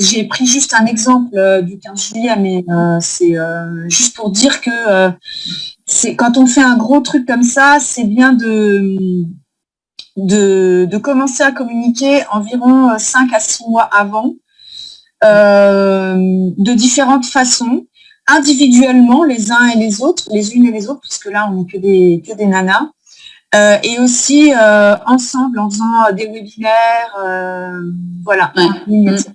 j'ai pris juste un exemple du 15 juillet, mais c'est juste pour dire que c'est quand on fait un gros truc comme ça, c'est bien de commencer à communiquer environ 5 à 6 mois avant, de différentes façons, individuellement, les uns et les autres, les unes et les autres, puisque là, on n'est que des nanas. Et aussi ensemble en faisant des webinaires, voilà, en ligne, etc.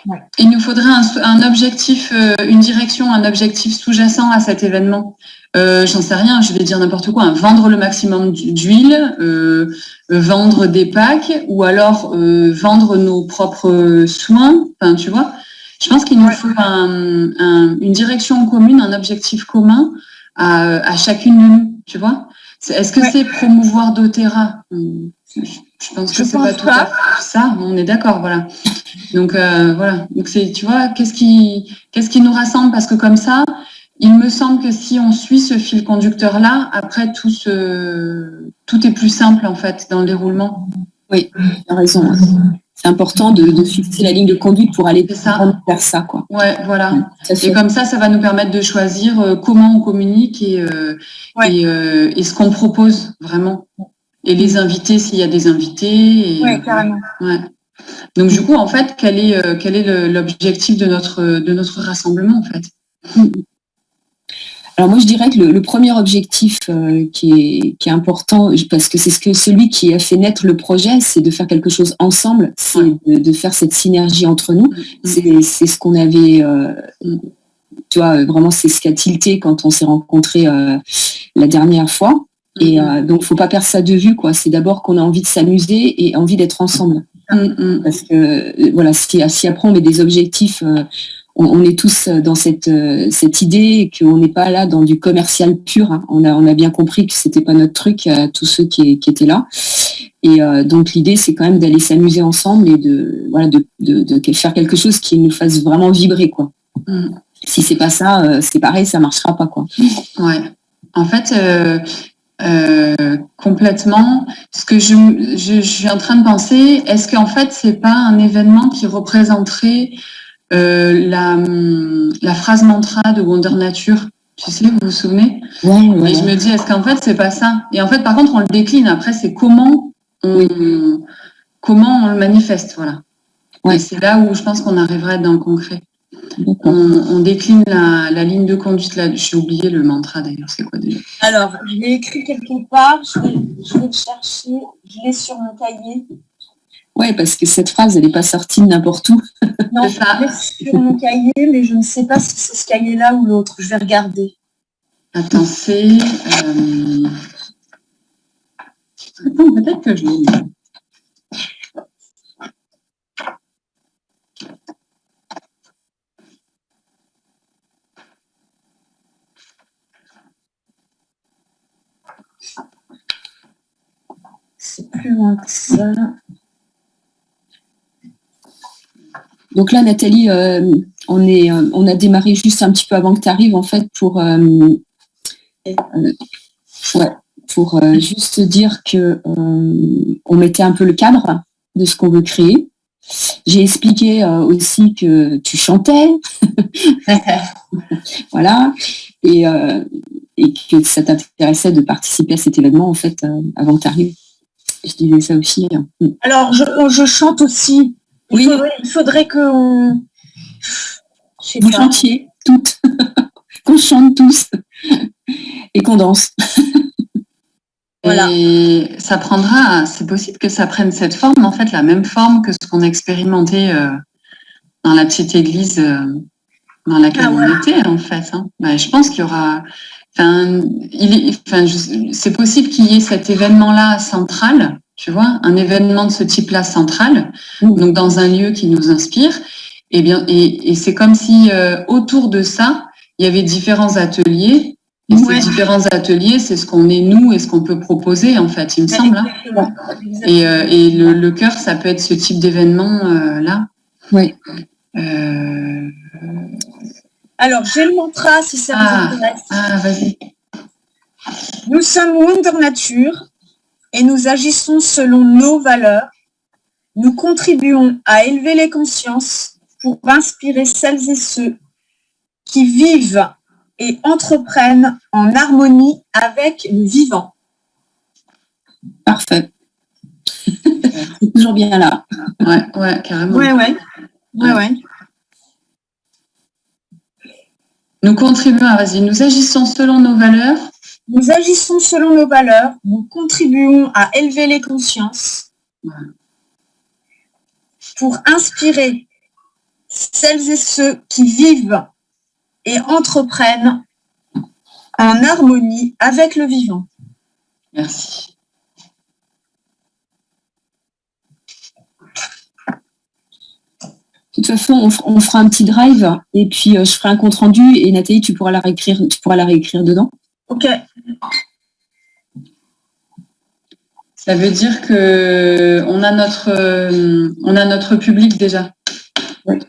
Ouais. Il nous faudrait un objectif, une direction, un objectif sous-jacent à cet événement. J'en sais rien, je vais dire n'importe quoi. Vendre le maximum d'huile, vendre des packs, ou alors vendre nos propres soins. Enfin, tu vois. Je pense qu'il nous faut une direction commune, un objectif commun à chacune de nous. Tu vois. Est-ce que c'est promouvoir doTERRA? Je pense que c'est pas tout à fait ça. On est d'accord, voilà. Donc voilà. Donc c'est, tu vois, qu'est-ce qui nous rassemble? Parce que comme ça, il me semble que si on suit ce fil conducteur-là, après tout est plus simple en fait dans le déroulement. Oui, tu as raison. C'est important de fixer la ligne de conduite pour aller vers ça, quoi. Ouais, voilà. Et comme ça va nous permettre de choisir comment on communique et ce qu'on propose vraiment. Et les invités, s'il y a des invités. Oui, carrément. Ouais. Donc du coup, en fait, quel est l'objectif de notre rassemblement, en fait? Alors moi, je dirais que le premier objectif qui est important, parce que c'est celui qui a fait naître le projet, c'est de faire quelque chose ensemble, c'est de faire cette synergie entre nous. C'est ce qu'on avait, tu vois, vraiment c'est ce qui a tilté quand on s'est rencontrés la dernière fois. Et donc, faut pas perdre ça de vue, quoi. C'est d'abord qu'on a envie de s'amuser et envie d'être ensemble. Parce que voilà, si après on met des objectifs, on est tous dans cette idée qu'on n'est pas là dans du commercial pur. Hein. On a bien compris que c'était pas notre truc, tous ceux qui étaient là. Et donc l'idée, c'est quand même d'aller s'amuser ensemble et de faire quelque chose qui nous fasse vraiment vibrer, quoi. Si c'est pas ça, c'est pareil, ça marchera pas, quoi. Ouais. En fait. Complètement. Ce que je suis en train de penser, est-ce qu'en fait c'est pas un événement qui représenterait la phrase mantra de Wonder Nature? Tu sais, vous vous souvenez? Ouais. Et je me dis, est-ce qu'en fait c'est pas ça? Et en fait, par contre, on le décline. Après, c'est comment on le manifeste, voilà. Ouais. Et c'est là où je pense qu'on arriverait à être dans le concret. On décline la ligne de conduite là. J'ai oublié le mantra d'ailleurs, c'est quoi déjà? Alors, je l'ai écrit quelque part, je vais le chercher, je l'ai sur mon cahier. Ouais, parce que cette phrase, elle n'est pas sortie de n'importe où. Non, je l'ai sur mon cahier, mais je ne sais pas si c'est ce cahier-là ou l'autre. Je vais regarder. Attends, c'est... Attends, peut-être que je l'ai. C'est plus loin que ça. Donc là, Nathalie, on a démarré juste un petit peu avant que tu arrives, en fait, pour juste dire que on mettait un peu le cadre de ce qu'on veut créer. J'ai expliqué aussi que tu chantais, voilà, et que ça t'intéressait de participer à cet événement, en fait, avant que tu arrives. Je disais ça aussi. Alors, je chante aussi. Oui. Il faudrait que vous chantiez toutes, qu'on chante tous et qu'on danse. Voilà. Et ça prendra, c'est possible que ça prenne cette forme, en fait, la même forme que ce qu'on a expérimenté dans la petite église dans laquelle on était, en fait. Hein. Ben, je pense qu'il y aura... c'est possible qu'il y ait cet événement-là central, tu vois, un événement de ce type-là central, donc dans un lieu qui nous inspire. Et c'est comme si autour de ça, il y avait différents ateliers. Et ces différents ateliers, c'est ce qu'on est nous et ce qu'on peut proposer, en fait, il me semble. Hein. Et le cœur, ça peut être ce type d'événement-là. Oui. Alors, j'ai le mantra, si ça vous intéresse. Vas-y. Nous sommes Wonder Nature et nous agissons selon nos valeurs. Nous contribuons à élever les consciences pour inspirer celles et ceux qui vivent et entreprennent en harmonie avec le vivant. Parfait. C'est toujours bien là. Ouais, carrément. Ouais. Nous contribuons, vas-y, nous agissons selon nos valeurs. Nous agissons selon nos valeurs, nous contribuons à élever les consciences pour inspirer celles et ceux qui vivent et entreprennent en harmonie avec le vivant. Merci. De toute façon, on fera un petit drive et puis je ferai un compte rendu et Nathalie, tu pourras la réécrire dedans. Ok. Ça veut dire que on a notre public déjà. Ouais.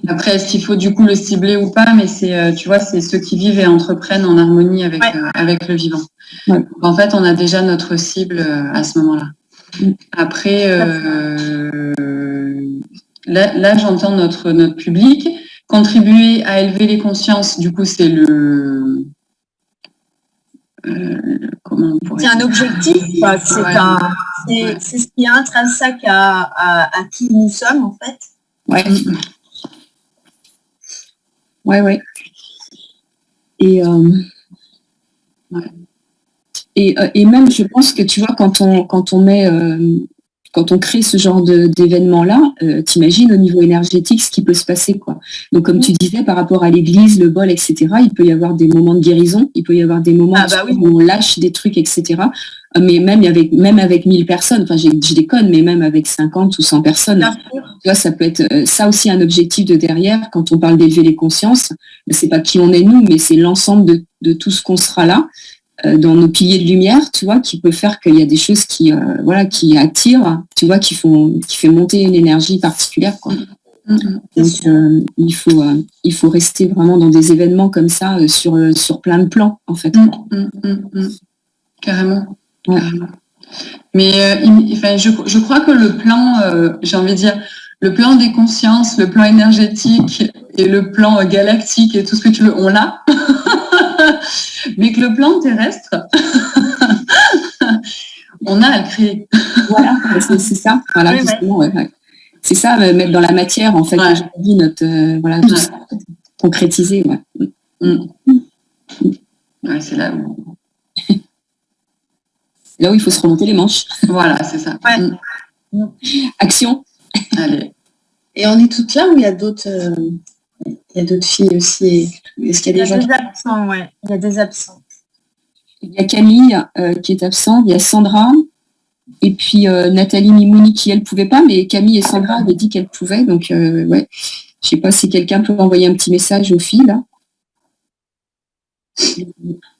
Après, est-ce qu'il faut du coup le cibler ou pas? Mais c'est, tu vois, c'est ceux qui vivent et entreprennent en harmonie avec le vivant. Ouais. Donc, en fait, on a déjà notre cible à ce moment-là. Après, là, j'entends notre public. Contribuer à élever les consciences, du coup, c'est comment on pourrait c'est un objectif, c'est ce qui est intrinsèque à qui nous sommes, en fait. Ouais. Et même, je pense que tu vois, quand on crée ce genre d'événement-là, t'imagines au niveau énergétique ce qui peut se passer, quoi. Donc, comme tu disais, par rapport à l'église, le bol, etc., il peut y avoir des moments de guérison, il peut y avoir des moments où on lâche des trucs, etc. Mais même avec 1000 personnes, enfin, je déconne, mais même avec 50 ou 100 personnes, tu vois, ça peut être ça aussi un objectif de derrière. Quand on parle d'élever les consciences, c'est pas qui on est nous, mais c'est l'ensemble de tout ce qu'on sera là. Dans nos piliers de lumière, tu vois, qui peut faire qu'il y a des choses qui attirent, tu vois, qui fait monter une énergie particulière, quoi. Donc, il faut rester vraiment dans des événements comme ça sur plein de plans, en fait. Carrément. Ouais. Mais je crois que le plan, j'ai envie de dire, le plan des consciences, le plan énergétique et le plan galactique et tout ce que tu veux, on l'a. Mais que le plan terrestre, on a à le créer. Voilà, c'est ça. Voilà, justement, ouais. C'est ça, mettre dans la matière, en fait, aujourd'hui, notre tout ça, concrétiser. Ouais, c'est là où il faut se remonter les manches. Voilà, c'est ça. Action. Allez. Et on est toutes là ou il y a d'autres filles aussi? Est-ce qu'il y a des gens absents, ouais. Il y a des absents. Il y a Camille qui est absente, il y a Sandra, et puis Nathalie Mimouni qui, elle, pouvait pas, mais Camille et Sandra avaient dit qu'elles pouvaient, donc ouais. Je sais pas si quelqu'un peut envoyer un petit message aux filles, là.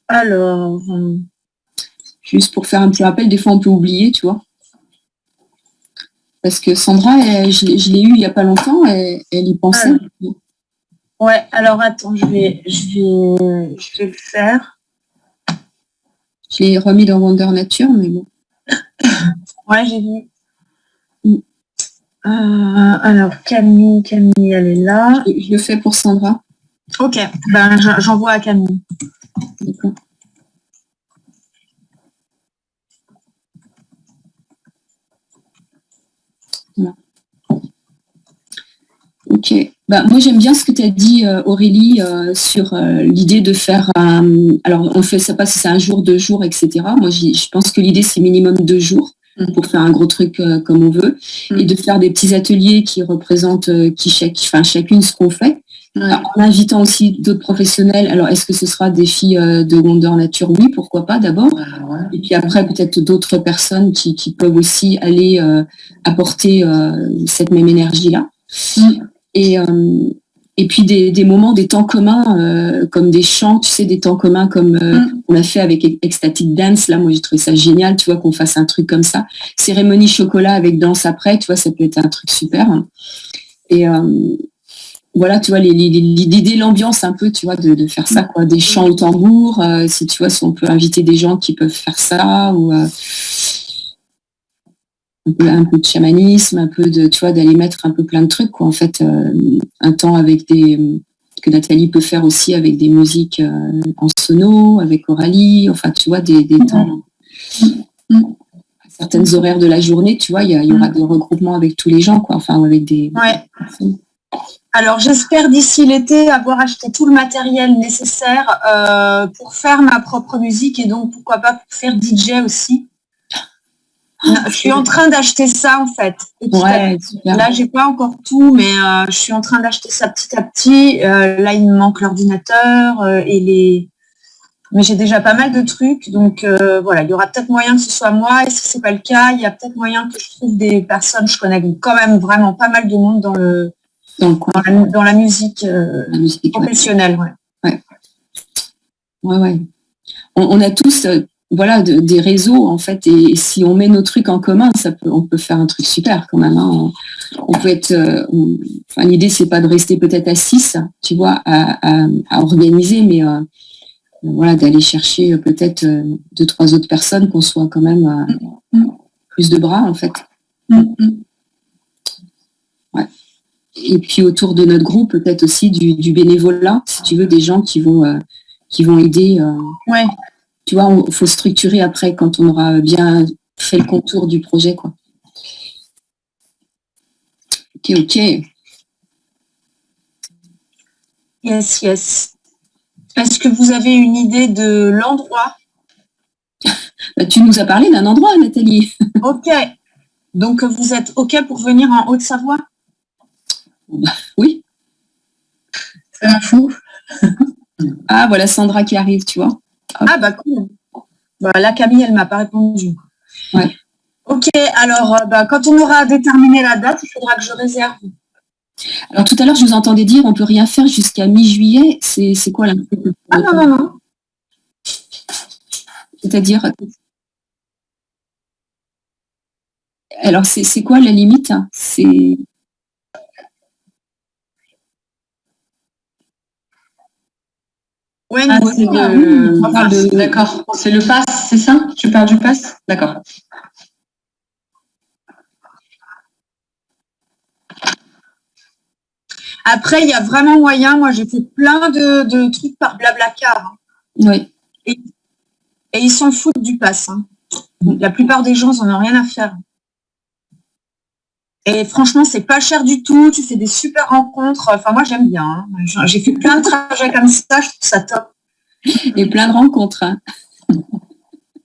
Alors... Juste pour faire un petit rappel, des fois on peut oublier, tu vois. Parce que Sandra, je l'ai eue il n'y a pas longtemps, elle y pensait. Ouais, alors attends, je vais le faire. Je l'ai remis dans Wonder Nature, mais bon. Ouais, j'ai vu. Alors, Camille, elle est là. Je le fais pour Sandra. Ok, ben j'envoie à Camille. D'accord. Voilà. Ok. Moi, j'aime bien ce que tu as dit, Aurélie, sur l'idée de faire alors, on fait ça pas si c'est un jour, 2 jours, etc. Moi, je pense que l'idée, c'est minimum 2 jours pour faire un gros truc comme on veut et de faire des petits ateliers qui représentent chacune ce qu'on fait. En invitant aussi d'autres professionnels. Alors, est-ce que ce sera des filles de Wonder Nature? Oui, pourquoi pas d'abord. Et puis après, peut-être d'autres personnes qui peuvent aussi aller apporter cette même énergie-là. Et puis des moments, des temps communs, comme des chants, tu sais, des temps communs comme on a fait avec Ecstatic Dance. Là, moi, j'ai trouvé ça génial, tu vois, qu'on fasse un truc comme ça. Cérémonie chocolat avec danse après, tu vois, ça peut être un truc super. Et voilà, tu vois, l'idée, l'ambiance un peu, tu vois, de faire ça, quoi, des chants au tambour, si tu vois, si on peut inviter des gens qui peuvent faire ça, ou un peu de chamanisme, un peu de, tu vois, d'aller mettre un peu plein de trucs, quoi. En fait, un temps avec que Nathalie peut faire aussi avec des musiques en sono, avec Coralie, enfin, tu vois, des temps, à certaines horaires de la journée, tu vois, il y aura des regroupements avec tous les gens, quoi, enfin, avec des personnes. Alors, j'espère d'ici l'été avoir acheté tout le matériel nécessaire pour faire ma propre musique et donc, pourquoi pas, pour faire DJ aussi. Je suis en train d'acheter ça, en fait. Ouais, super. Là, j'ai pas encore tout, mais je suis en train d'acheter ça petit à petit. Là, il me manque l'ordinateur mais j'ai déjà pas mal de trucs. Donc, voilà, il y aura peut-être moyen que ce soit moi. Et si c'est pas le cas, il y a peut-être moyen que je trouve des personnes. Je connais quand même vraiment pas mal de monde dans la musique, professionnelle. Ouais. On a tous voilà, des réseaux, en fait, et si on met nos trucs en commun, on peut faire un truc super quand même. Hein. On peut être. Enfin, l'idée, c'est pas de rester peut-être à 6, tu vois, à organiser, mais voilà, d'aller chercher peut-être 2-3 autres personnes, qu'on soit quand même plus de bras, en fait. Ouais. Et puis autour de notre groupe, peut-être aussi du bénévolat, si tu veux, des gens qui vont aider. Tu vois, il faut structurer après quand on aura bien fait le contour du projet, quoi. Ok. Yes. Est-ce que vous avez une idée de l'endroit? Tu nous as parlé d'un endroit, Nathalie. Ok. Donc, vous êtes OK pour venir en Haute-Savoie? Oui. C'est un fou. Ah, voilà Sandra qui arrive, tu vois. Hop. Ah, bah cool. Bah, là, Camille, elle m'a pas répondu. Ouais. Ok, alors, quand on aura déterminé la date, il faudra que je réserve. Alors, tout à l'heure, je vous entendais dire on peut rien faire jusqu'à mi-juillet. C'est quoi l'info? Ah non. C'est-à-dire... Alors, c'est quoi la limite? C'est... Ouais, D'accord. C'est le pass, c'est ça? Tu parles du pass? D'accord. Après, il y a vraiment moyen. Moi, j'ai fait plein de trucs par Blablacar. Oui. Et ils s'en foutent du pass. Hein. La plupart des gens, ils n'en ont rien à faire. Et franchement, c'est pas cher du tout. Tu fais des super rencontres. Enfin, moi, j'aime bien. Hein. J'ai fait plein de trajets comme ça. Je trouve ça top. Et plein de rencontres. Hein.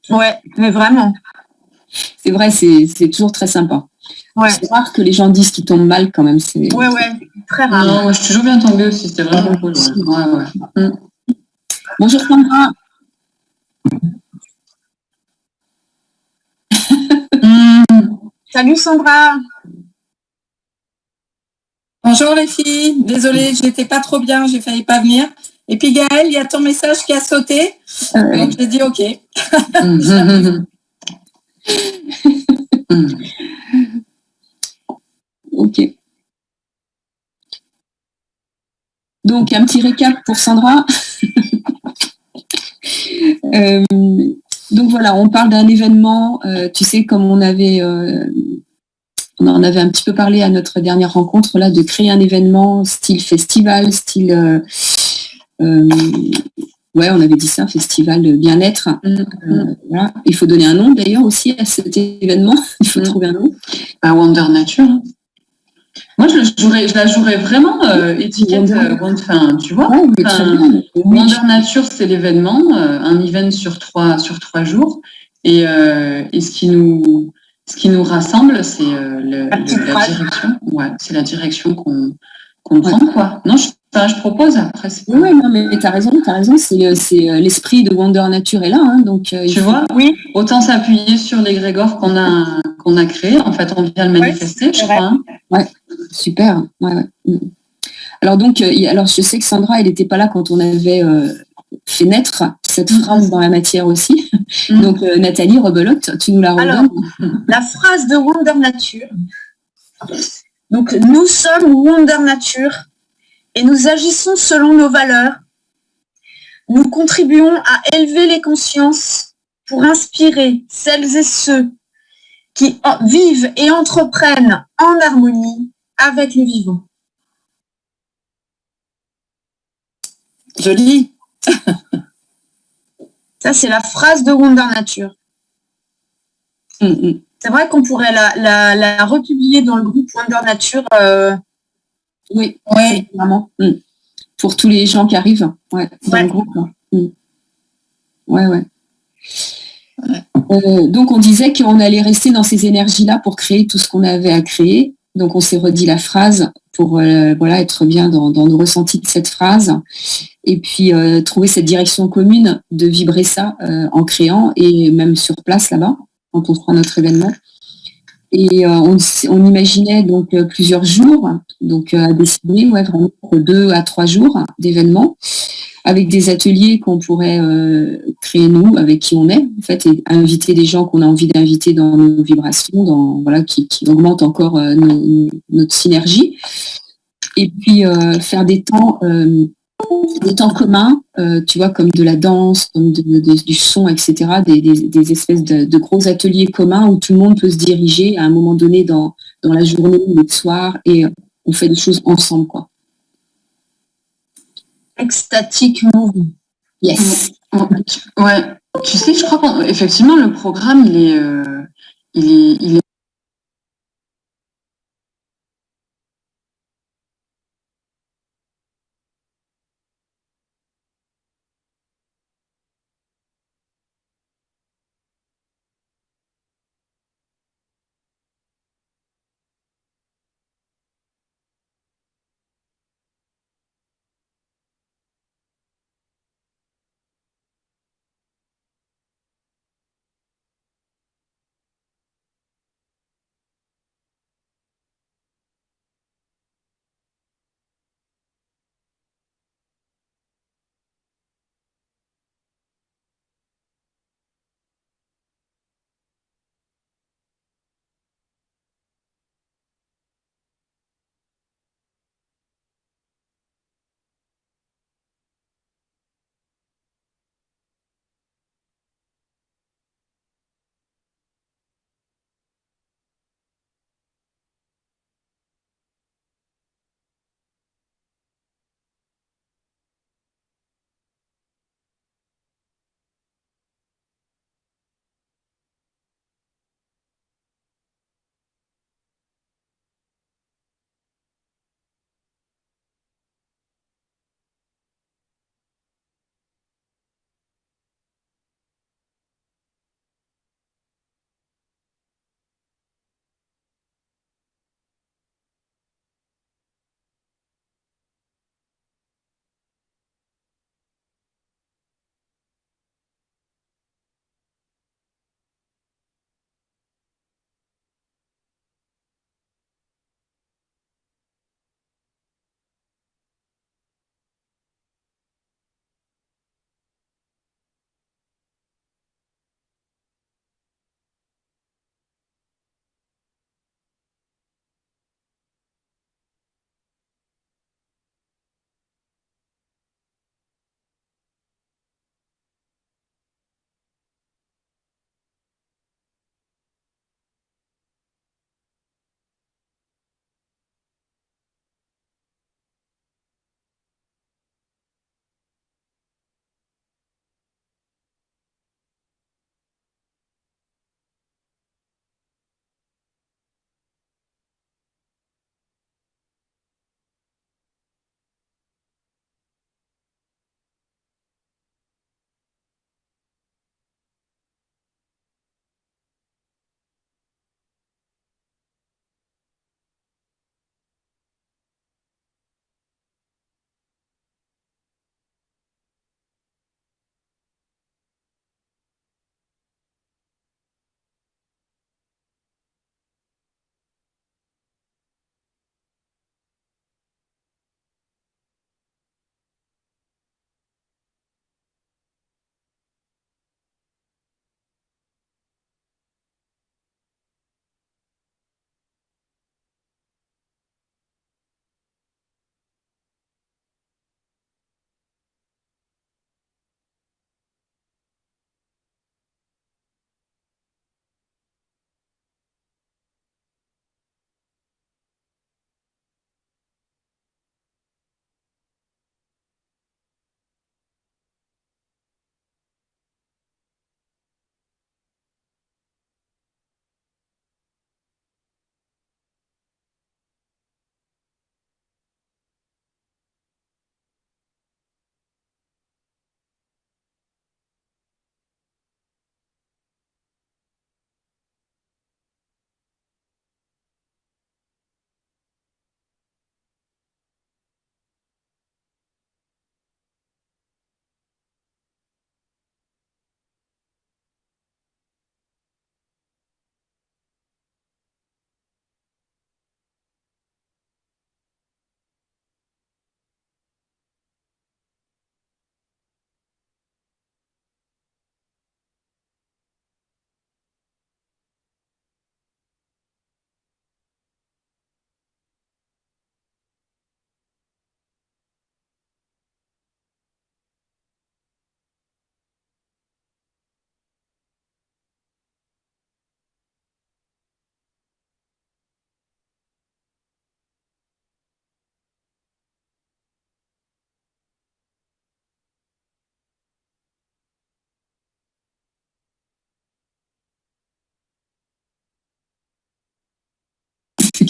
Ouais, mais vraiment. C'est vrai, c'est toujours très sympa. Ouais. C'est rare que les gens disent qu'ils tombent mal quand même. Ouais, très rare. Non, moi, je suis toujours bien tombée aussi. C'était vraiment cool. Ouais. Bonjour Sandra. Salut Sandra. Bonjour les filles, désolée, j'étais pas trop bien, j'ai failli pas venir. Et puis Gaëlle, il y a ton message qui a sauté, donc j'ai dit ok. Ok. Donc un petit récap pour Sandra. Donc voilà, on parle d'un événement, tu sais, comme on en avait un petit peu parlé à notre dernière rencontre, là, de créer un événement style festival, style... ouais, on avait dit ça, festival de bien-être. Voilà. Il faut donner un nom d'ailleurs aussi à cet événement. Il faut trouver un nom. Wonder Nature. Moi, je la jouerais vraiment étiquette, enfin, tu vois. Wonder Nature, c'est l'événement, un event sur trois jours. Et ce qui nous rassemble, c'est la direction. Ouais, c'est la direction qu'on prend, quoi. Non, je propose après. Oui, non, mais tu as raison. C'est l'esprit de Wonder Nature est là. Hein, donc, tu vois, oui. Autant s'appuyer sur l'égrégore qu'on a créé. En fait, on vient le manifester, je crois. Hein. Ouais, super. Ouais. Alors donc, alors je sais que Sandra, elle n'était pas là quand on avait fait naître cette phrase dans la matière aussi. Donc Nathalie, rebelote, tu nous la redonnes. Alors, la phrase de Wonder Nature. Donc, nous sommes Wonder Nature et nous agissons selon nos valeurs. Nous contribuons à élever les consciences pour inspirer celles et ceux qui vivent et entreprennent en harmonie avec le vivant. Joli. Ça, c'est la phrase de Wonder Nature. C'est vrai qu'on pourrait la republier dans le groupe Wonder Nature. Oui, Oui. vraiment. Pour tous les gens qui arrivent dans le groupe. Ouais. Donc, on disait qu'on allait rester dans ces énergies-là pour créer tout ce qu'on avait à créer. Donc, on s'est redit la phrase pour être bien dans nos ressentis de cette phrase. Et puis, trouver cette direction commune de vibrer ça en créant et même sur place là-bas, quand on fera notre événement. Et on imaginait donc plusieurs jours, donc à décider, vraiment 2 à 3 jours d'événements, avec des ateliers qu'on pourrait créer nous, avec qui on est, en fait, et inviter des gens qu'on a envie d'inviter dans nos vibrations, qui augmentent encore notre synergie. Et puis faire des temps communs, tu vois, comme de la danse, comme du son, etc., des espèces de gros ateliers communs où tout le monde peut se diriger à un moment donné dans la journée ou le soir, et on fait des choses ensemble, quoi. Extatique mouvement. Yes. Ouais. Tu sais, je crois qu'effectivement, le programme, il est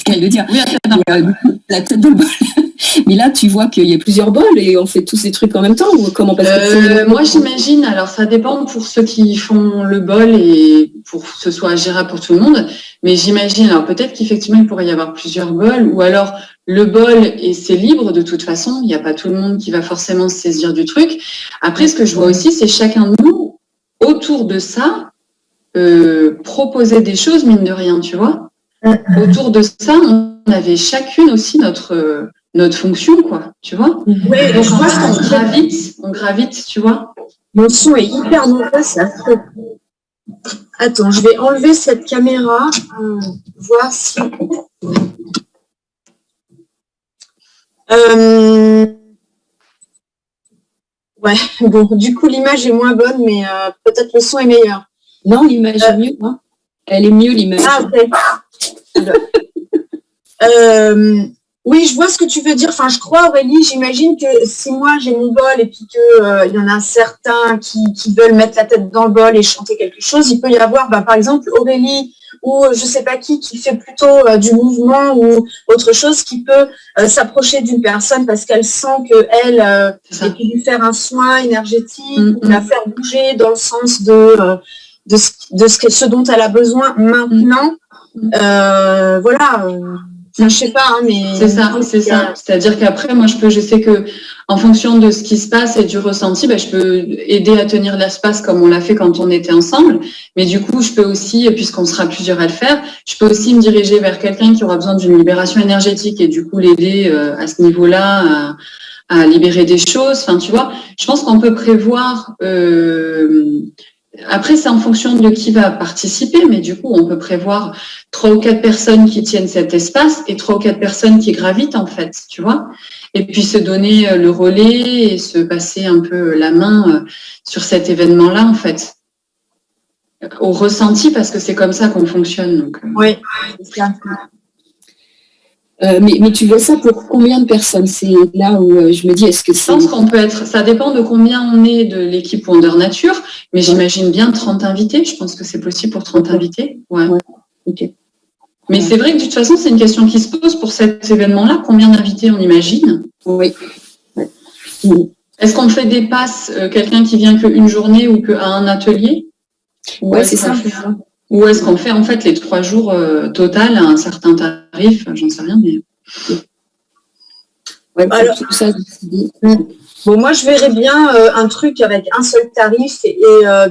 le cas de le dire. Oui, Du coup, la tête dans le bol. Mais là, tu vois qu'il y a plusieurs bols et on fait tous ces trucs en même temps ou comment Moi, j'imagine, alors ça dépend pour ceux qui font le bol et pour que ce soit gérable pour tout le monde, mais j'imagine, alors peut-être qu'effectivement, il pourrait y avoir plusieurs bols ou alors le bol et c'est libre de toute façon, il n'y a pas tout le monde qui va forcément se saisir du truc. Après, ce que je vois aussi, c'est chacun de nous, autour de ça, proposer des choses, mine de rien, tu vois. Autour de ça, on avait chacune aussi notre fonction, quoi, tu vois. Oui, Donc, je en vois fait, on gravite, tu vois. Mon son est hyper mauvais, ça fait. Attends, je vais enlever cette caméra, voir si. Ouais, bon, du coup, l'image est moins bonne, mais peut-être le son est meilleur. Non, l'image est mieux, hein. Elle est mieux, l'image. Ah, ok. Oui, je vois ce que tu veux dire. Enfin, je crois, Aurélie, j'imagine que si moi j'ai mon bol et puis qu'il y en a certains qui veulent mettre la tête dans le bol et chanter quelque chose, il peut y avoir, par exemple, Aurélie ou je sais pas qui fait plutôt du mouvement ou autre chose qui peut s'approcher d'une personne parce qu'elle sent qu'elle et puis lui faire un soin énergétique ou la faire bouger dans le sens de ce dont elle a besoin maintenant. Voilà. Je sais pas, hein, mais c'est ça. C'est-à-dire qu'après, moi, je sais que en fonction de ce qui se passe et du ressenti, je peux aider à tenir l'espace comme on l'a fait quand on était ensemble. Mais du coup, je peux aussi, puisqu'on sera plusieurs à le faire, je peux aussi me diriger vers quelqu'un qui aura besoin d'une libération énergétique et du coup l'aider à ce niveau-là à libérer des choses. Enfin, tu vois, je pense qu'on peut prévoir. Après, c'est en fonction de qui va participer, mais du coup, on peut prévoir 3 ou 4 personnes qui tiennent cet espace et 3 ou 4 personnes qui gravitent, en fait, tu vois. Et puis, se donner le relais et se passer un peu la main sur cet événement-là, en fait. Au ressenti, parce que c'est comme ça qu'on fonctionne. Donc, oui, c'est ça. Mais tu vois ça pour combien de personnes? C'est là où je me dis, est-ce que c'est... Je pense qu'on peut être... Ça dépend de combien on est de l'équipe Wonder Nature, mais j'imagine bien 30 invités. Je pense que c'est possible pour 30 invités. Ouais. Ok. Mais c'est vrai que de toute façon, c'est une question qui se pose pour cet événement-là. Combien d'invités on imagine? Oui. Ouais. Est-ce qu'on fait des passes, quelqu'un qui vient qu'une journée ou qu'à un atelier? Ouais, c'est ça. Ou est-ce qu'on fait en fait les 3 jours total à un certain tarif? J'en sais rien, mais. Ouais, alors, tout ça. Bon, moi, je verrais bien un truc avec un seul tarif et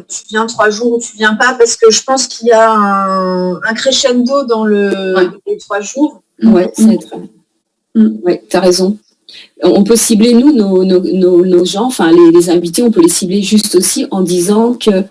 tu viens 3 jours ou tu viens pas parce que je pense qu'il y a un crescendo dans les 3 jours. Ouais, ça va être... Ouais, t'as raison. On peut cibler, nous, nos gens, enfin les invités, on peut les cibler juste aussi en disant que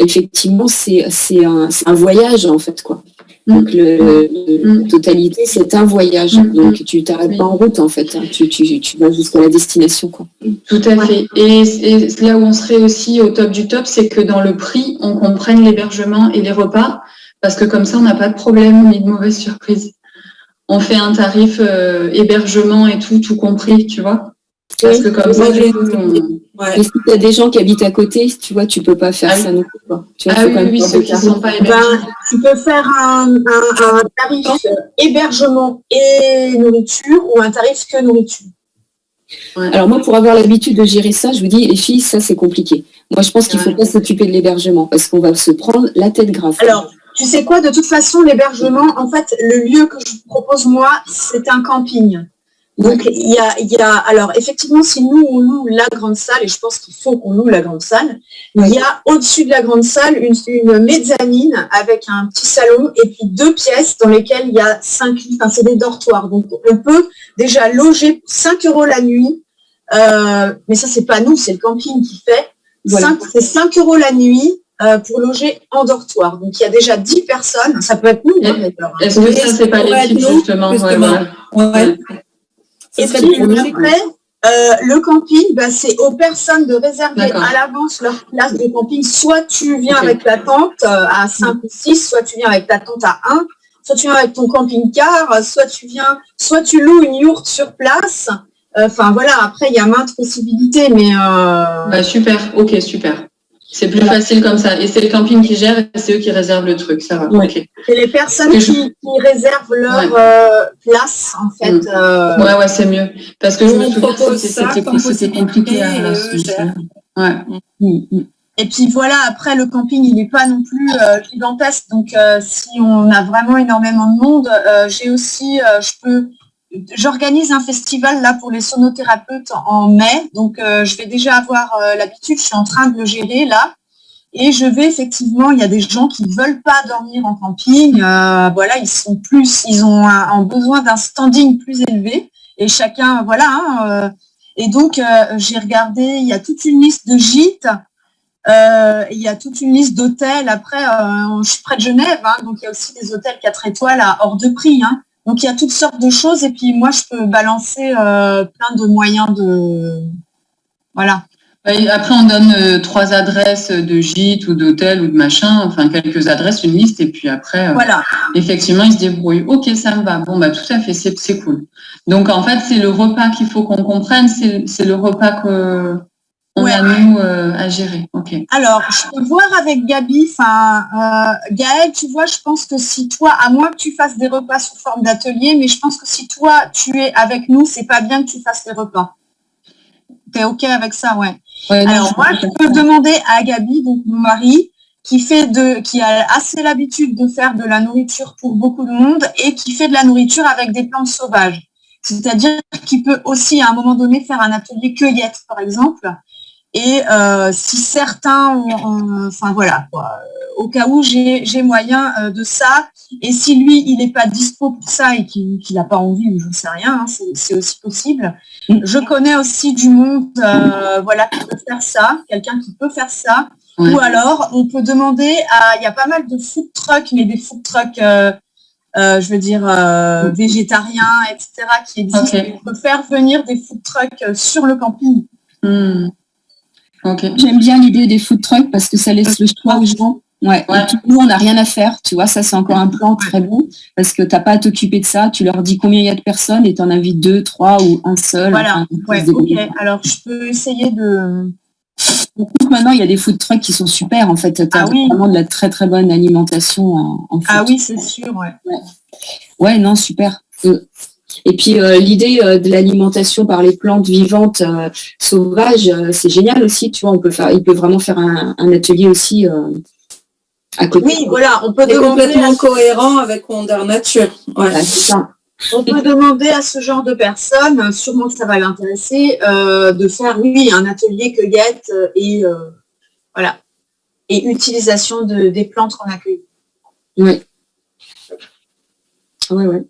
effectivement c'est un voyage en fait, quoi. Donc la totalité, c'est un voyage. Donc tu t'arrêtes pas en route en fait, hein. Tu vas jusqu'à la destination, quoi. Tout à fait. Et là où on serait aussi au top du top, c'est que dans le prix, on comprenne l'hébergement et les repas, parce que comme ça, on n'a pas de problème ni de mauvaise surprise. On fait un tarif hébergement et tout compris, tu vois. Parce que comme ça, du coup, Et si tu as des gens qui habitent à côté, tu vois, tu peux pas faire ça non plus, quoi. Tu vois, oui, ceux qui ne sont pas hébergés. Tu peux faire un tarif hébergement et nourriture ou un tarif que nourriture. Ouais. Alors moi, pour avoir l'habitude de gérer ça, je vous dis, les filles, ça c'est compliqué. Moi, je pense qu'il ne faut pas s'occuper de l'hébergement parce qu'on va se prendre la tête grave. Alors, tu sais quoi, de toute façon, l'hébergement, en fait, le lieu que je vous propose, moi, c'est un camping. Donc, il y a, alors, effectivement, si nous, on loue la grande salle, et je pense qu'il faut qu'on loue la grande salle, il y a au-dessus de la grande salle une mezzanine avec un petit salon et puis 2 pièces dans lesquelles il y a 5 lits, enfin, c'est des dortoirs. Donc, on peut déjà loger 5 € la nuit, mais ça, c'est pas nous, c'est le camping qui fait. Voilà. C'est 5 € la nuit pour loger en dortoir. Donc, il y a déjà 10 personnes. Ça peut être nous. Est-ce que ça, c'est pas l'équipe, justement? Ouais. Et puis, après, le camping, c'est aux personnes de réserver à l'avance leur place de camping. Soit tu viens avec ta tente à 5 ou 6, soit tu viens avec ta tente à 1, soit tu viens avec ton camping-car, soit tu loues une yourte sur place. Enfin, voilà, après, il y a maintes possibilités, mais... super, ok, super. C'est plus facile comme ça. Et c'est le camping qui gère et c'est eux qui réservent le truc. Ça va. Ouais. Ok. C'est les personnes qui réservent leur place, en fait. Ouais, c'est mieux. Parce que je me souviens propose c'était compliqué à la Et puis voilà, après le camping, il n'est pas non plus gigantesque. Donc si on a vraiment énormément de monde, j'ai aussi, j'organise un festival là pour les sonothérapeutes en mai. Donc je vais déjà avoir l'habitude, je suis en train de le gérer là. Et je vais effectivement, il y a des gens qui ne veulent pas dormir en camping. Voilà, ils ont un besoin d'un standing plus élevé. Et chacun, voilà. Et donc j'ai regardé, il y a toute une liste de gîtes. Il y a toute une liste d'hôtels. Après, je suis près de Genève, donc il y a aussi des hôtels 4 étoiles à hors de prix. Donc il y a toutes sortes de choses. Et puis moi, je peux balancer plein de moyens de... Voilà. Après, on donne 3 adresses de gîtes ou d'hôtels ou de machin, enfin quelques adresses, une liste, et puis après, voilà. Effectivement, ils se débrouillent. Ok, ça me va. Bon, bah tout à fait, c'est cool. Donc en fait, c'est le repas qu'il faut qu'on comprenne, c'est le repas qu'on a nous à gérer. Ok. Alors, je peux voir avec Gabi, Gaëlle, tu vois, je pense que si toi, à moins que tu fasses des repas sous forme d'atelier, mais je pense que si toi, tu es avec nous, c'est pas bien que tu fasses des repas. T'es OK avec ça, ouais. Alors, moi, je peux demander à Gabi, donc mon mari, qui a assez l'habitude de faire de la nourriture pour beaucoup de monde et qui fait de la nourriture avec des plantes sauvages. C'est-à-dire qu'il peut aussi, à un moment donné, faire un atelier cueillette, par exemple. Et si certains enfin voilà, au cas où j'ai moyen de ça, et si lui il n'est pas dispo pour ça et qu'il n'a pas envie ou je ne sais rien, c'est aussi possible. Je connais aussi du monde voilà, qui peut faire ça, quelqu'un qui peut faire ça, ou alors on peut demander il y a pas mal de food trucks, mais des food trucks je veux dire végétariens, etc. qui existent. On peut faire venir des food trucks sur le camping. Okay. J'aime bien l'idée des food trucks parce que ça laisse le choix aux gens. Ouais. Et puis, nous, on n'a rien à faire. Tu vois, ça, c'est encore un plan très bon parce que tu n'as pas à t'occuper de ça. Tu leur dis combien il y a de personnes et tu en invites 2, 3 ou un seul. Voilà. Ok. Alors, je peux essayer de... Donc, maintenant, il y a des food trucks qui sont super. En fait, tu as vraiment de la très, très bonne alimentation en food. Ah oui, c'est sûr. Ouais, non, super. Et puis l'idée de l'alimentation par les plantes vivantes sauvages, c'est génial aussi. Tu vois, il peut vraiment faire un atelier aussi à côté. Oui, voilà, on peut demander complètement cohérent avec Wonder Nature. Ouais, c'est ça. On peut demander à ce genre de personnes, sûrement que ça va l'intéresser, de faire un atelier cueillette et voilà, et utilisation des plantes qu'on accueille. Oui. Ouais.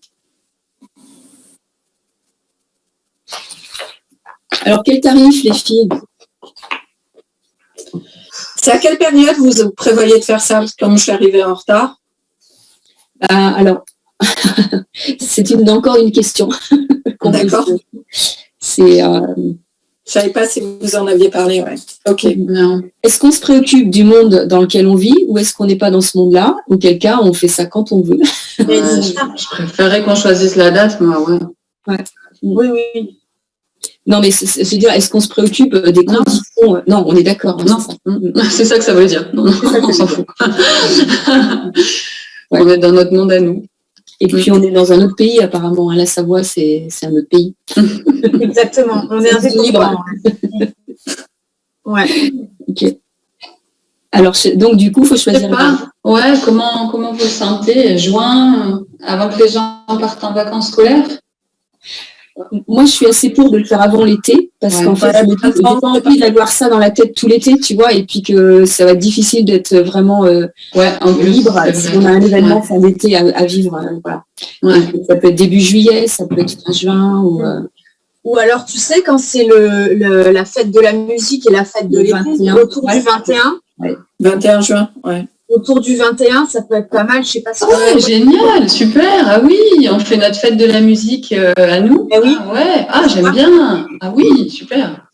Alors, quel tarif, les filles? C'est à quelle période vous prévoyez de faire ça? Parce que comme je suis arrivée en retard. Alors, c'est encore une question. D'accord. C'est... Je ne savais pas si vous en aviez parlé. Ouais. Ok. Est-ce qu'on se préoccupe du monde dans lequel on vit ou est-ce qu'on n'est pas dans ce monde-là? Auquel cas, on fait ça quand on veut. Je préférerais qu'on choisisse la date, moi, Oui. Non, mais je veux dire, est-ce qu'on se préoccupe des conditions? Non, on est d'accord. Non, c'est ça que ça veut dire. Non, on s'en fout. On est dans notre monde à nous. Et puis, on est dans un autre pays, apparemment. La Savoie, c'est un autre pays. Exactement. On est indépendant. Ouais. Ok. Alors, donc, du coup, il faut choisir. Ouais, comment vous le sentez? Juin, avant que les gens partent en vacances scolaires? Moi, je suis assez pour de le faire avant l'été, parce qu'en fait, j'ai pas envie d'avoir ça dans la tête tout l'été, tu vois, et puis que ça va être difficile d'être vraiment libre si on a un événement fin d'été à vivre. Voilà. Ça peut être début juillet, ça peut être fin juin. Ou alors, tu sais, quand c'est la fête de la musique et la fête de l'été, autour du 21. 21 juin, ouais. Autour du 21, ça peut être pas mal, je sais pas si... génial, super, ah oui, on fait notre fête de la musique à nous. Eh oui. J'aime bien, ah oui, super.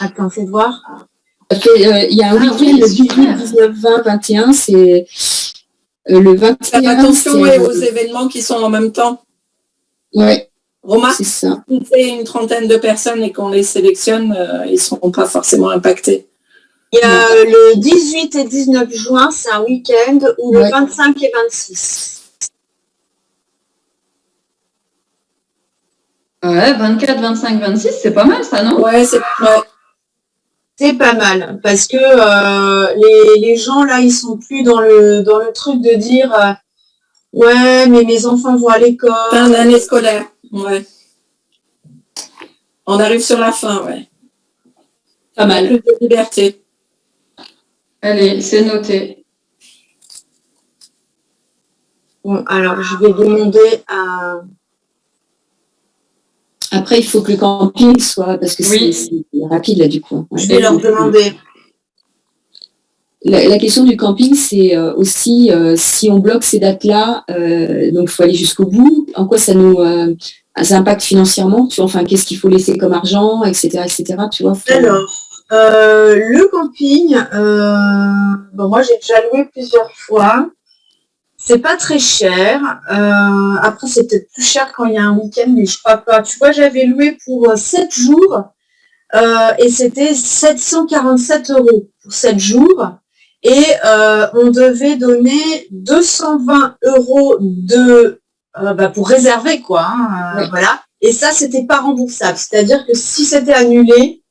Attends, fais voir. Il y a un week-end, le 18, 19, 20, 21, c'est le 21. Faites attention aux événements qui sont en même temps. Ouais. Romain, c'est ça. Si on fait une trentaine de personnes et qu'on les sélectionne, ils ne seront pas forcément impactés. Il y a le 18 et 19 juin, c'est un week-end, ou le 25 et 26. Ouais, 24, 25, 26, c'est pas mal ça, non? Ouais, C'est pas mal, parce que les gens, là, ils sont plus dans le truc de dire ouais, mais mes enfants vont à l'école. fin d'année scolaire. Ouais. On arrive sur la fin, ouais. Pas mal. Plus de liberté. Allez, c'est noté. Bon, alors, je vais demander à... Après, il faut que le camping soit, parce que Oui. c'est rapide là du coup. Je vais leur demander. La question du camping, c'est aussi si on bloque ces dates-là, donc il faut aller jusqu'au bout. En quoi ça nous ça impacte financièrement, tu vois, enfin qu'est-ce qu'il faut laisser comme argent, etc., tu vois. Alors, le camping, bon, moi j'ai déjà loué plusieurs fois. C'est pas très cher. Après, c'est peut-être plus cher quand il y a un week-end, mais je crois pas. Tu vois, j'avais loué pour 7 jours et c'était 747 € pour 7 jours. Et on devait donner 220 € pour réserver, quoi. Voilà. Et ça, c'était pas remboursable. C'est-à-dire que si c'était annulé,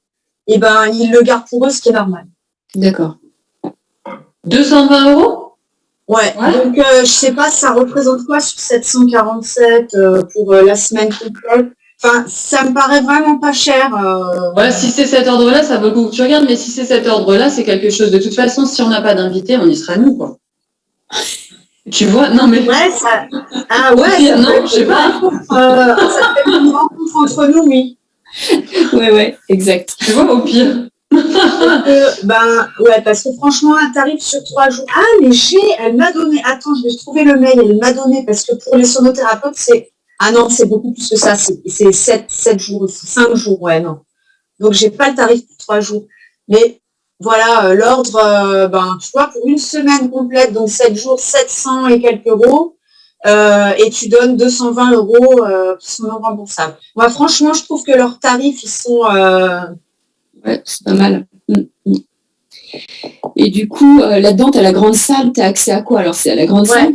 eh ben, ils le gardent pour eux, ce qui est normal. D'accord. 220 €? Ouais. Donc, je sais pas, ça représente quoi sur 747 pour la semaine complète. Enfin, ça me paraît vraiment pas cher. Ouais, si c'est cet ordre-là, ça vaut le coup que tu regardes, mais si c'est cet ordre-là, c'est quelque chose. De toute façon, si on n'a pas d'invité, on y sera nous, quoi. Tu vois? Non, mais. Ouais, ça. Ah ouais, ça non, je sais pas. Ça fait une rencontre entre nous, oui. Ouais, exact. Tu vois, au pire. Parce que franchement, un tarif sur 3 jours. Ah, mais elle m'a donné. Attends, je vais trouver le mail. Elle m'a donné parce que pour les sonothérapeutes, c'est. Ah non, c'est beaucoup plus que ça. C'est 7 jours, 5 jours, ouais, non. Donc, j'ai pas le tarif pour 3 jours. Mais voilà, l'ordre, tu vois, pour une semaine complète, donc 7 jours, 700 et quelques euros. Et tu donnes 220 € qui sont non remboursables. Moi, franchement, je trouve que leurs tarifs, ils sont. Ouais, c'est pas mal. Et du coup, là-dedans, tu as la grande salle, tu as accès à quoi? Alors, c'est à la grande salle?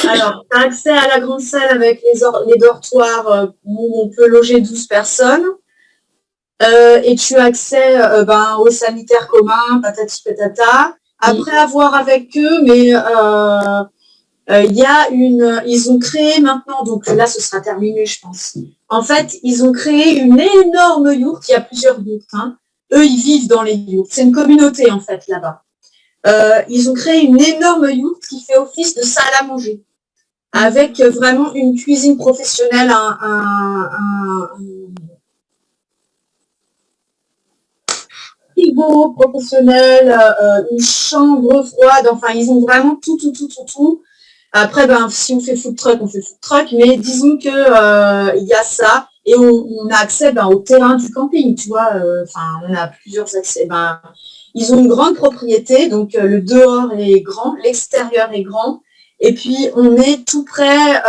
Alors, tu as accès à la grande salle avec les dortoirs où on peut loger 12 personnes. Et tu as accès au sanitaire commun, patati patata. Après avoir avec eux, mais ils ont créé maintenant, donc là, ce sera terminé, je pense. En fait, ils ont créé une énorme yourte. Il y a plusieurs yourtes, hein. Eux, ils vivent dans les yourtes. C'est une communauté, en fait, là-bas. Ils ont créé une énorme yourte qui fait office de salle à manger, avec vraiment une cuisine professionnelle, un frigo professionnel, une chambre froide. Enfin, ils ont vraiment tout. Après, si on fait food truck, on fait food truck, mais disons que il y a ça et on a accès au terrain du camping, tu vois. On a plusieurs accès. Ils ont une grande propriété, donc le dehors est grand, l'extérieur est grand, et puis on est tout près,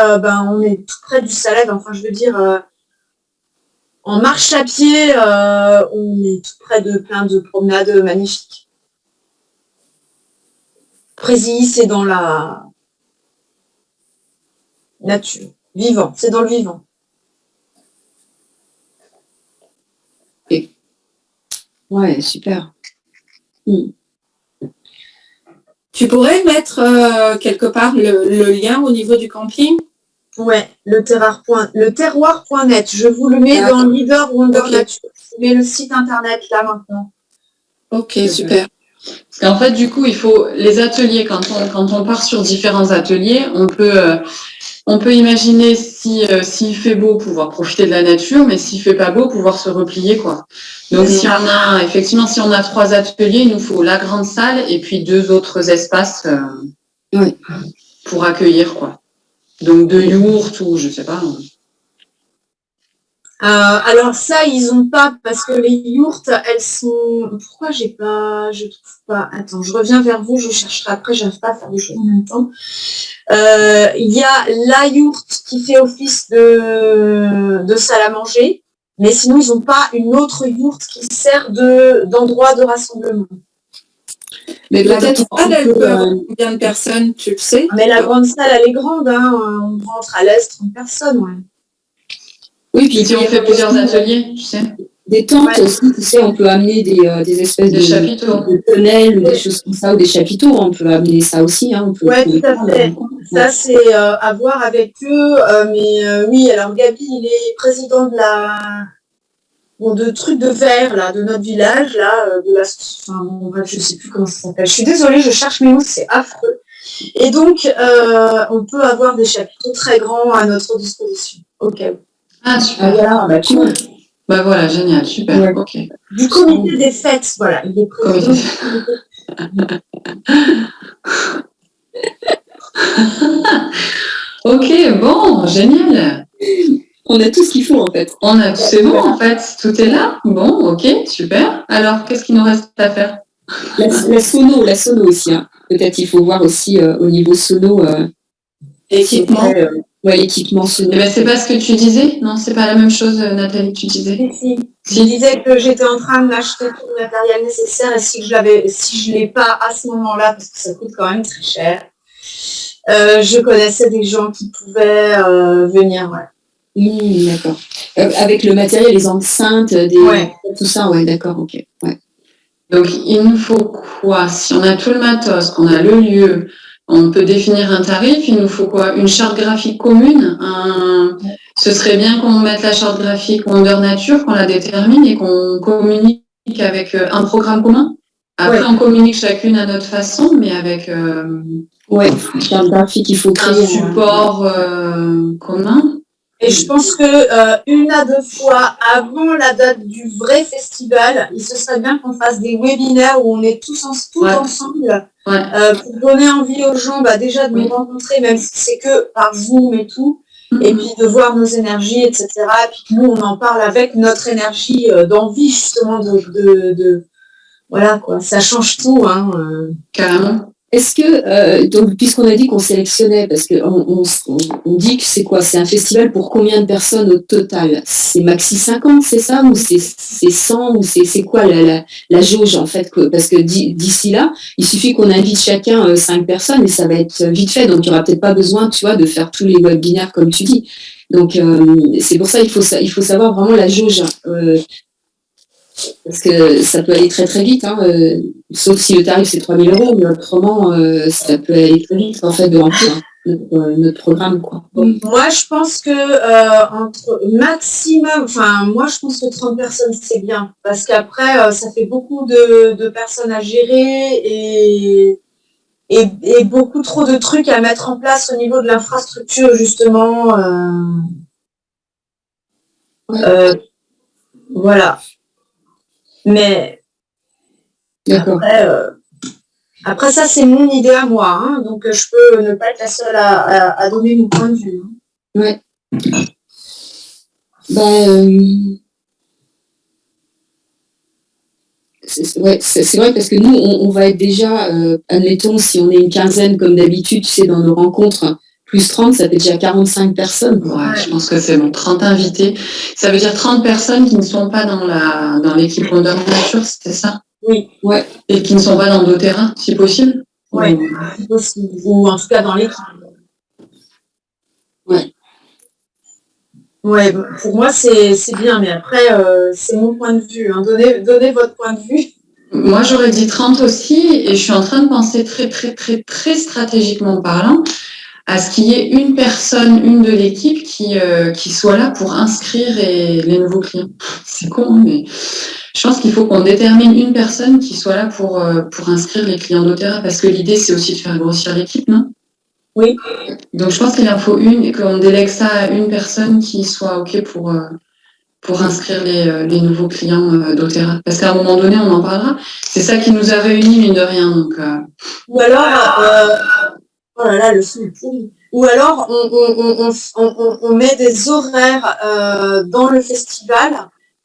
du Salève. Enfin, je veux dire, en marche à pied, on est tout près de plein de promenades magnifiques. Présis, c'est dans la nature, vivant, c'est dans le vivant. Ouais, super. Tu pourrais mettre quelque part le lien au niveau du camping? Ouais, le terroir.net. Je vous le mets dans Leader Wonder Nature. Je vous mets le site internet là maintenant. Ok, super. Parce qu'en fait, du coup, il faut les ateliers. Quand on part sur différents ateliers, on peut imaginer s'il fait beau, pouvoir profiter de la nature, mais s'il fait pas beau, pouvoir se replier, quoi. Donc, si on a 3 ateliers, il nous faut la grande salle et puis 2 autres espaces pour accueillir, quoi. Donc, 2 yourtes ou je sais pas. Alors ça, ils ont pas, parce que les yourtes, elles sont... Pourquoi je trouve pas... Attends, je reviens vers vous, je chercherai après, j'arrive pas à faire des choses en même temps. Il y a la yourte qui fait office de salle à manger, mais sinon, ils n'ont pas une autre yourte qui sert d'endroit de rassemblement. Mais La peut-être grande salle, elle peut avoir combien de personnes, tu le sais? Mais la grande salle, elle est grande, hein. On rentre à l'aise 30 personnes, ouais. oui, puis Si on fait plusieurs ateliers, tu sais, des tentes aussi, tu sais, on peut amener des espèces des chapiteaux. de tonnelles ou des choses comme ça, ou des chapiteaux, on peut amener ça aussi. Hein, on peut Oui, tout à fait. Ça, c'est à voir avec eux. Oui, alors Gabi, il est président de trucs de verre, là, de notre village, là, bref, je sais plus comment ça s'appelle. Je suis désolée, je cherche mes mots, c'est affreux. Et donc, on peut avoir des chapiteaux très grands à notre disposition. Ok. Ah, super. Voilà, bah, cool. Bah voilà, génial, super. Ouais. Ok. Du comité des fêtes, voilà. Il est président du comité. Ok, bon, génial. On a tout ce qu'il faut en fait. C'est bon en fait, tout est là. Bon, ok, super. Alors, qu'est-ce qu'il nous reste à faire? La sono aussi. Hein. Peut-être il faut voir aussi au niveau sono. Équipement. L'équipement sono. Eh ben, c'est pas ce que tu disais? Non, c'est pas la même chose, Nathalie, que tu disais. Si. Je disais que j'étais en train de m'acheter tout le matériel nécessaire et si je l'ai pas à ce moment-là, parce que ça coûte quand même très cher, je connaissais des gens qui pouvaient venir, ouais. D'accord. Avec le matériel, les enceintes, tout ça, ouais, d'accord, ok. Ouais. Donc, il nous faut quoi? Si on a tout le matos, qu'on a le lieu, on peut définir un tarif. Il nous faut quoi? Une charte graphique commune. Ce serait bien qu'on mette la charte graphique Wonder Nature, qu'on la détermine et qu'on communique avec un programme commun. Après, on communique chacune à notre façon, mais avec charte graphique, il faut créer un support commun. Et je pense que 1 à 2 fois avant la date du vrai festival, il se serait bien qu'on fasse des webinaires où on est tous ensemble pour donner envie aux gens déjà de nous rencontrer, même si c'est que par Zoom et tout, et puis de voir nos énergies, etc. Et puis que nous, on en parle avec notre énergie d'envie justement voilà quoi, ça change tout. Hein, Carrément. Est-ce que, donc, puisqu'on a dit qu'on sélectionnait, parce qu'on on dit que c'est quoi? C'est un festival pour combien de personnes au total? C'est maxi 50, c'est ça? Ou c'est 100? Ou c'est quoi la jauge, en fait? Parce que d'ici là, il suffit qu'on invite chacun 5 personnes et ça va être vite fait. Donc, il n'y aura peut-être pas besoin, tu vois, de faire tous les webinaires comme tu dis. Donc, c'est pour ça qu'il faut savoir vraiment la jauge. Parce que ça peut aller très très vite, hein, sauf si le tarif c'est 3 000 €, mais autrement ça peut aller très vite en fait de remplir notre programme, quoi. Moi je pense que entre maximum, moi je pense que 30 personnes c'est bien, parce qu'après ça fait beaucoup de personnes à gérer et beaucoup trop de trucs à mettre en place au niveau de l'infrastructure justement. Voilà. Mais après ça, c'est mon idée à moi, hein, donc je peux ne pas être la seule à donner mon point de vue. Hein. Ouais. C'est vrai parce que nous, on va être déjà, admettons, si on est une quinzaine comme d'habitude, tu sais, dans nos rencontres, plus 30, ça fait déjà 45 personnes. Ouais, je pense que c'est bon. 30 invités. Ça veut dire 30 personnes qui ne sont pas dans l'équipe Wonder Nature, c'était ça? Oui. Ouais. Et qui ne sont pas dans doTERRA, si possible? Oui, si possible. Ou en tout cas dans l'équipe. Ouais. Ouais, pour moi, c'est bien, mais après, c'est mon point de vue. Hein. Donnez votre point de vue. Moi, j'aurais dit 30 aussi, et je suis en train de penser très, très, très, très stratégiquement parlant, à ce qu'il y ait une personne, une de l'équipe qui soit là pour inscrire les nouveaux clients. C'est con, mais je pense qu'il faut qu'on détermine une personne qui soit là pour inscrire les clients doTERRA, parce que l'idée, c'est aussi de faire grossir l'équipe, non? Oui. Donc, je pense qu'il en faut une et qu'on délègue ça à une personne qui soit OK pour inscrire les nouveaux clients doTERRA. Parce qu'à un moment donné, on en parlera. C'est ça qui nous a réunis, mine de rien. Donc, Ou alors... Oh là là, le son est pourri. Ou alors, on met des horaires dans le festival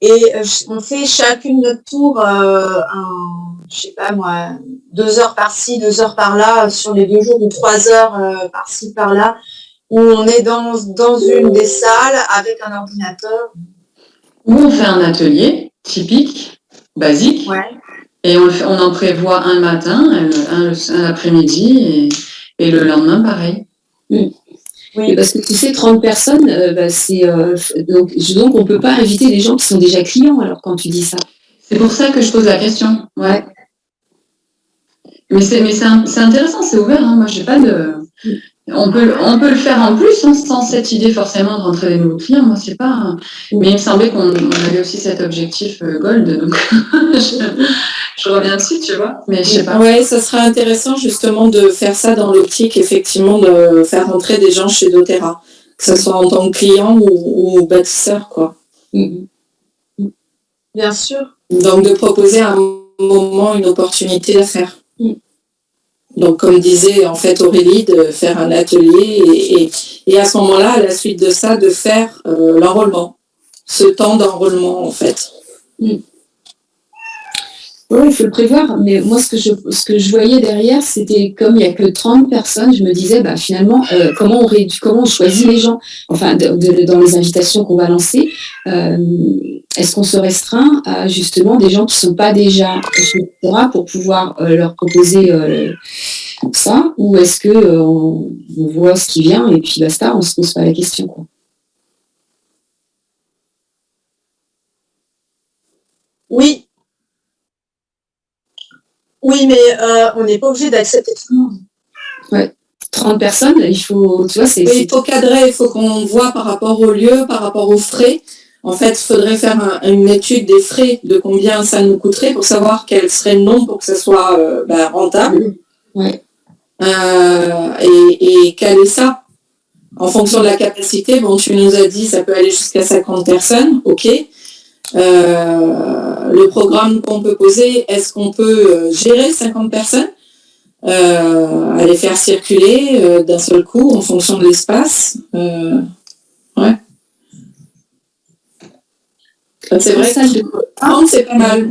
et on fait chacune notre tour, je sais pas moi, 2 heures par-ci, 2 heures par-là, sur les 2 jours, ou 3 heures par-ci, par-là, où on est dans une des salles avec un ordinateur. Ou on fait un atelier typique, basique. Ouais. Et on en prévoit un matin, un après-midi, et le lendemain, pareil. Oui, parce que tu sais, 30 personnes, donc on ne peut pas inviter des gens qui sont déjà clients, alors, quand tu dis ça. C'est pour ça que je pose la question. Ouais. Mais c'est intéressant, c'est ouvert. Hein. Moi, j'ai pas de... On peut le faire en plus, hein, sans cette idée forcément de rentrer des nouveaux clients. Moi, c'est pas... Mais il me semblait qu'on avait aussi cet objectif Gold, donc je reviens dessus, tu vois. Mais je sais pas. Ouais, ça serait intéressant justement de faire ça dans l'optique, effectivement, de faire rentrer des gens chez doTERRA, que ce soit en tant que client ou bâtisseur, quoi. Bien sûr. Donc, de proposer à un moment une opportunité d'affaires. Donc, comme disait en fait Aurélie, de faire un atelier et à ce moment-là, à la suite de ça, de faire l'enrôlement. Ce temps d'enrôlement, en fait. Oui, il faut le prévoir, mais moi, ce que je voyais derrière, c'était comme il n'y a que 30 personnes, je me disais, finalement, comment on choisit les gens, enfin, dans les invitations qu'on va lancer, est-ce qu'on se restreint à justement des gens qui ne sont pas déjà chez doTERRA pour pouvoir leur proposer ça, ou est-ce que on voit ce qui vient et puis basta, on ne se pose pas la question, quoi. Oui. Oui, mais on n'est pas obligé d'accepter tout le monde. Ouais. 30 personnes, il faut, tu vois, Oui, il faut cadrer, il faut qu'on voit par rapport au lieu, par rapport aux frais. En fait, il faudrait faire une étude des frais, de combien ça nous coûterait pour savoir quel serait le nombre pour que ça soit rentable. Ouais. Et caler ça. En fonction de la capacité, bon, tu nous as dit ça peut aller jusqu'à 50 personnes, ok. Le programme qu'on peut poser, est-ce qu'on peut gérer 50 personnes, à les faire circuler d'un seul coup en fonction de l'espace, ouais. C'est vrai que c'est pas mal.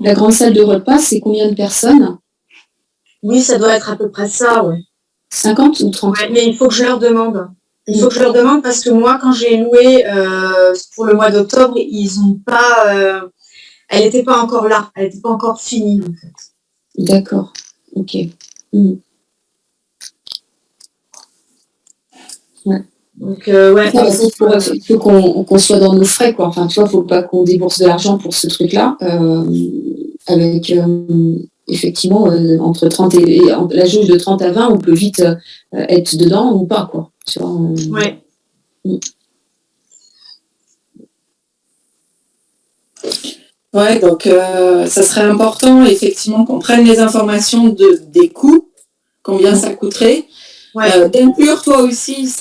La grande salle de repas, c'est combien de personnes? Oui, ça doit être à peu près ça, ouais. 50 ou 30? Ouais, mais il faut que je leur demande. Il faut que je leur demande parce que moi, quand j'ai loué pour le mois d'octobre, ils ont pas... elle n'était pas encore là. Elle n'était pas encore finie, en fait. D'accord. Ok. Ouais. Donc, ouais. Il faut qu'on soit dans nos frais, quoi. Enfin, tu vois, il ne faut pas qu'on débourse de l'argent pour ce truc-là. Avec, effectivement, entre 30 et la jauge de 30 à 20, on peut vite être dedans ou pas, quoi. Tu vois, ouais. Ouais, donc ça serait important, effectivement, qu'on prenne les informations des coûts, combien ça coûterait, d'inclure toi aussi